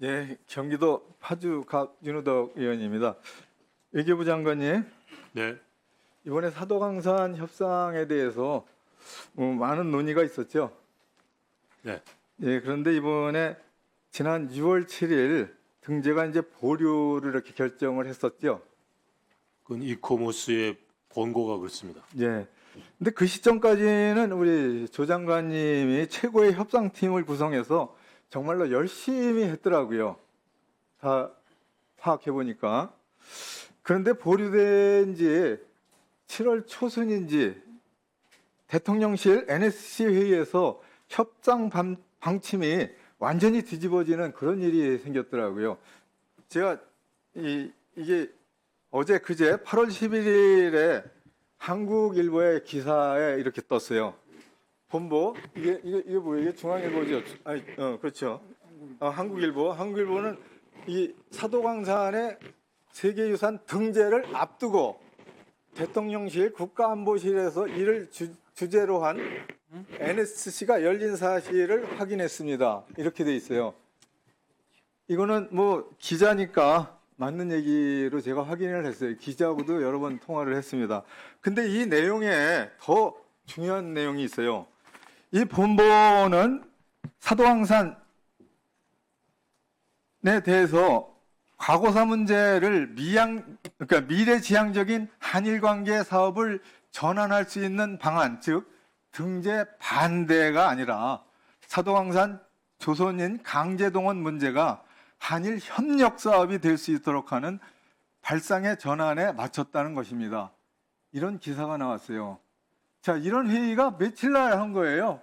예, 경기도 파주 윤우덕 의원입니다. 외교부 장관님, 네, 이번에 사도강산 협상에 대해서 많은 논의가 있었죠. 네. 예, 그런데 이번에 지난 6월 7일 등재가 이제 보류를 이렇게 결정을 했었죠. 그건 이코모스의 권고가 그렇습니다. 예. 근데 그 시점까지는 우리 조 장관님이 최고의 협상팀을 구성해서 정말로 열심히 했더라고요. 다 파악해 보니까. 그런데 보류된 지 7월 초순인지 대통령실 NSC 회의에서 협상 방침이 완전히 뒤집어지는 그런 일이 생겼더라고요. 제가 이게 어제 그제 8월 11일에 한국일보의 기사에 이렇게 떴어요. 본보 이게 뭐예요? 이게 중앙일보죠. 아니, 그렇죠. 한국일보는 이 사도강산의 세계유산 등재를 앞두고 대통령실 국가안보실에서 이를 주제로 한 NSC가 열린 사실을 확인했습니다. 이렇게 돼 있어요. 이거는 뭐 기자니까 맞는 얘기로 제가 확인을 했어요. 기자하고도 여러 번 통화를 했습니다. 근데 이 내용에 더 중요한 내용이 있어요. 이 본보는 사도강산에 대해서 과거사 문제를 그러니까 미래지향적인 한일 관계 사업을 전환할 수 있는 방안, 즉 등재 반대가 아니라 사도강산 조선인 강제동원 문제가 한일 협력 사업이 될 수 있도록 하는 발상의 전환에 맞췄다는 것입니다. 이런 기사가 나왔어요. 자, 이런 회의가 며칠 날 한 거예요.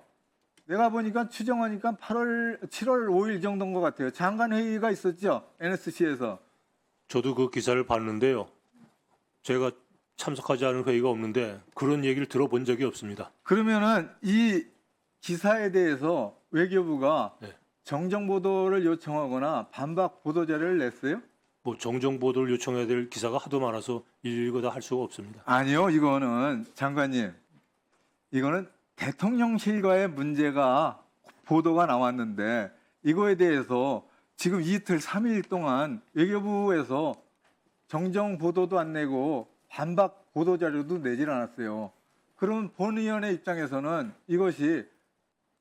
내가 보니까 추정하니까 7월 5일 정도인 것 같아요. 장관 회의가 있었죠, NSC에서. 저도 그 기사를 봤는데요. 제가 참석하지 않은 회의가 없는데 그런 얘기를 들어본 적이 없습니다. 그러면은 이 기사에 대해서 외교부가 네. 정정 보도를 요청하거나 반박 보도 자료를 냈어요? 뭐 정정 보도를 요청해야 될 기사가 하도 많아서 일일이 다 할 수가 없습니다. 아니요, 이거는 장관님, 이거는 대통령실과의 문제가 보도가 나왔는데 이거에 대해서 지금 이틀 3일 동안 외교부에서 정정 보도도 안 내고 반박 보도 자료도 내질 않았어요. 그럼 본의원의 입장에서는 이것이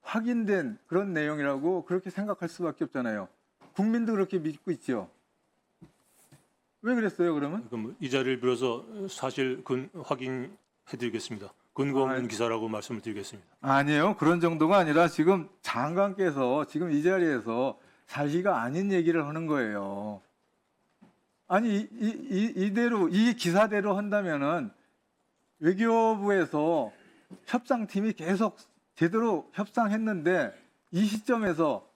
확인된 그런 내용이라고 그렇게 생각할 수밖에 없잖아요. 국민도 그렇게 믿고 있죠. 왜 그랬어요, 그러면? 그럼 이 자리를 빌어서 사실 확인해드리겠습니다. 근거 없는 아, 기사라고 말씀을 드리겠습니다. 아니에요. 그런 정도가 아니라 지금 장관께서 지금 이 자리에서 사실가 아닌 얘기를 하는 거예요. 아니, 이대로, 이 기사대로 한다면은 외교부에서 협상팀이 계속 제대로 협상했는데 이 시점에서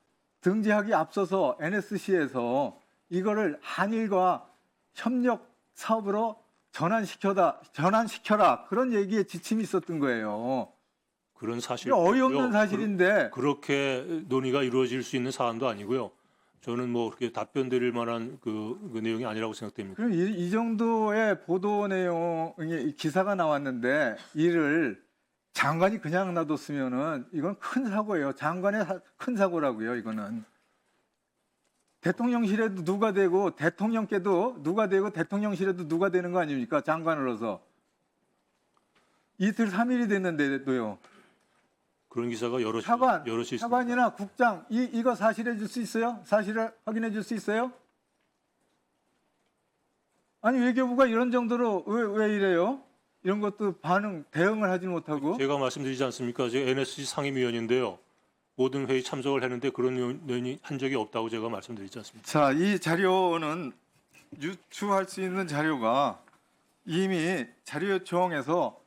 등재하기 앞서서 NSC에서 이거를 한일과 협력 사업으로 전환시켜라 그런 얘기에 지침이 있었던 거예요. 그런 사실 어이없는 사실인데 그렇게 논의가 이루어질 수 있는 사안도 아니고요. 저는 뭐 그렇게 답변 드릴 만한 그 내용이 아니라고 생각됩니다. 그럼 이 정도의 보도 내용이 기사가 나왔는데 이를 장관이 그냥 놔뒀으면은 이건 큰 사고예요. 장관의 큰 사고라고요. 이거는 대통령실에도 누가 되고 대통령께도 누가 되고 대통령실에도 누가 되는 거 아닙니까? 장관으로서 이틀 3일이 됐는데도요. 그런 기사가 여럿이 있습니다. 차관이나 국장 이거 사실해 줄 수 있어요? 사실을 확인해 줄 수 있어요? 아니 외교부가 이런 정도로 왜 이래요? 이런 것도 대응을 하지 못하고. 제가 말씀드리지 않습니까? 제가 NSC 상임위원인데요. 모든 회의 참석을 했는데 그런 논의 한 적이 없다고 제가 말씀드리지 않습니까? 자, 이 자료는 유추할 수 있는 자료가 이미 자료 요청에서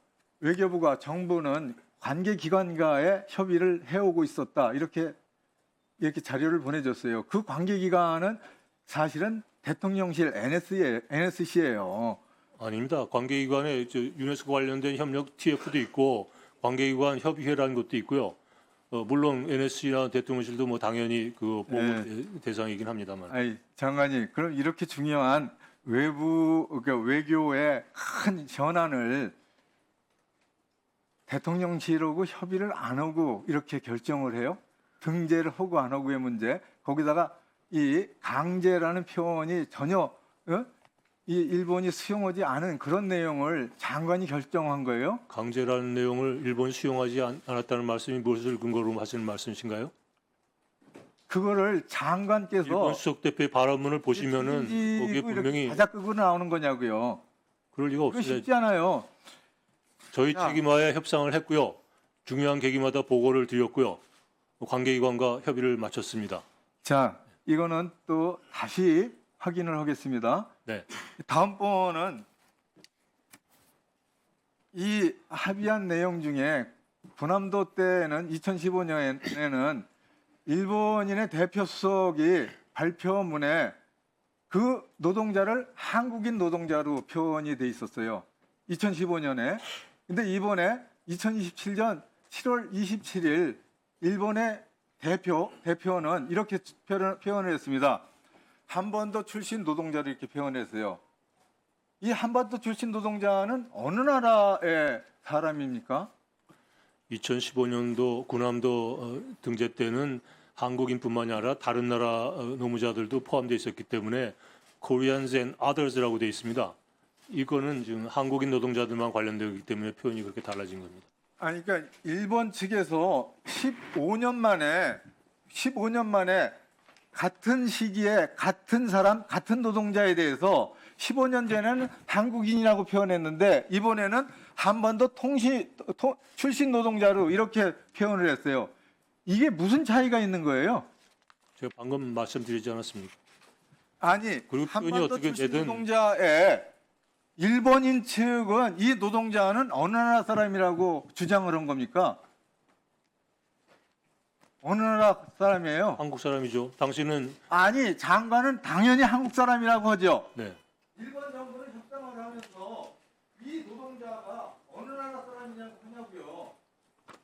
외교부가 정부는 관계기관과의 협의를 해오고 있었다. 이렇게 자료를 보내줬어요. 그 관계기관은 사실은 대통령실 NSC예요. 아닙니다. 관계기관에 유네스코 관련된 협력 TF도 있고 관계기관 협의회라는 것도 있고요. 물론 NSC나 대통령실도 뭐 당연히 그 보고 대상이긴 합니다만. 아니, 장관님, 그럼 이렇게 중요한 그러니까 외교의 큰 현안을 대통령실하고 협의를 안 하고 이렇게 결정을 해요? 등재를 하고 안 하고의 문제. 거기다가 이 강제라는 표현이 전혀 이 일본이 수용하지 않은 그런 내용을 장관이 결정한 거예요? 강제라는 내용을 일본 수용하지 않았다는 말씀이 무엇을 근거로 하시는 말씀이신가요? 그거를 장관께서 일본 수석 대표의 발언문을 보시면은 거기에 분명히 바짝 끄고 나오는 거냐고요. 그럴 리가 그거 없어요. 쉽지 않아요. 저희 자. 책임하에 협상을 했고요. 중요한 계기마다 보고를 드렸고요. 관계기관과 협의를 마쳤습니다. 자, 이거는 또 다시 확인을 하겠습니다. 네. 다음번은 이 합의한 내용 중에 군함도 때는 2015년에는 일본인의 대표 수석이 발표문에 그 노동자를 한국인 노동자로 표현이 돼 있었어요. 2015년에. 근데 이번에 2027년 7월 27일 일본의 대표는 이렇게 표현을 했습니다. 한반도 출신 노동자를 이렇게 표현했어요. 이 한반도 출신 노동자는 어느 나라의 사람입니까? 2015년도 군함도 등재 때는 한국인뿐만이 아니라 다른 나라 노무자들도 포함되어 있었기 때문에 Koreans and Others라고 되어 있습니다. 이거는 지금 한국인 노동자들만 관련되기 때문에 표현이 그렇게 달라진 겁니다. 아니, 그러니까 일본 측에서 15년 만에 같은 시기에 같은 사람, 같은 노동자에 대해서 15년 전에는 한국인이라고 표현했는데 이번에는 한반도 출신 노동자로 이렇게 표현을 했어요. 이게 무슨 차이가 있는 거예요? 제가 방금 말씀드리지 않았습니까? 아니, 그리고 표현이 한반도 어떻게 출신 되든- 노동자에 일본인 측은 이 노동자는 어느 나라 사람이라고 주장을 한 겁니까? 어느 나라 사람이에요? 한국 사람이죠. 당신은 아니, 장관은 당연히 한국 사람이라고 하죠. 네. 일본 정부는 협상을 하면서 이 노동자가 어느 나라 사람이냐고 하냐고요.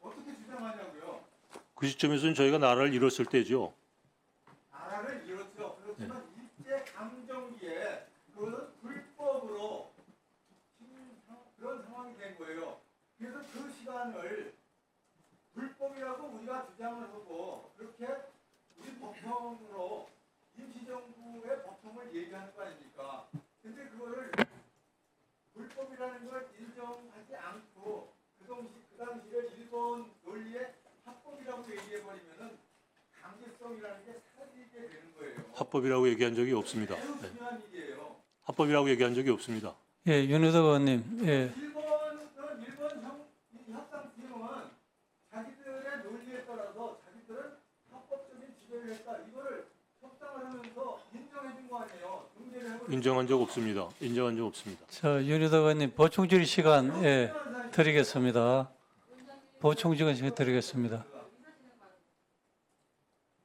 어떻게 주장하냐고요. 그 시점에서는 저희가 나라를 잃었을 때죠. 나라를 잃었죠. 그렇지만 일제 강점기에 그것은 불법으로 그런 상황이 된 거예요. 그래서 그 시간을 불법이라고 우리가 주장을 하고 그렇게 우리 법통으로 임시정부의 법통을 얘기하는 거 아닙니까? 근데 그거를 불법이라는 걸 인정하지 않고 그 당시에 일본 논리의 합법이라고 얘기해버리면은 강제성이라는 게 사라지게 되는 거예요. 합법이라고 얘기한 적이 없습니다. 매우 네. 중요한 일이에요. 합법이라고 얘기한 적이 없습니다. 예, 윤호석 의원님. 예, 일본 협상팀은 자기들의 논리에 따라서 자기들은 합법적인 지배를 했다. 이거를 협상을 하면서 인정해준 거 아니에요. 중재를 해버린 인정한 적 없습니다. 인정한 적 없습니다. 저 윤호석 의원님 보충 질의 시간 드리겠습니다. 보충 질의 시간 드리겠습니다.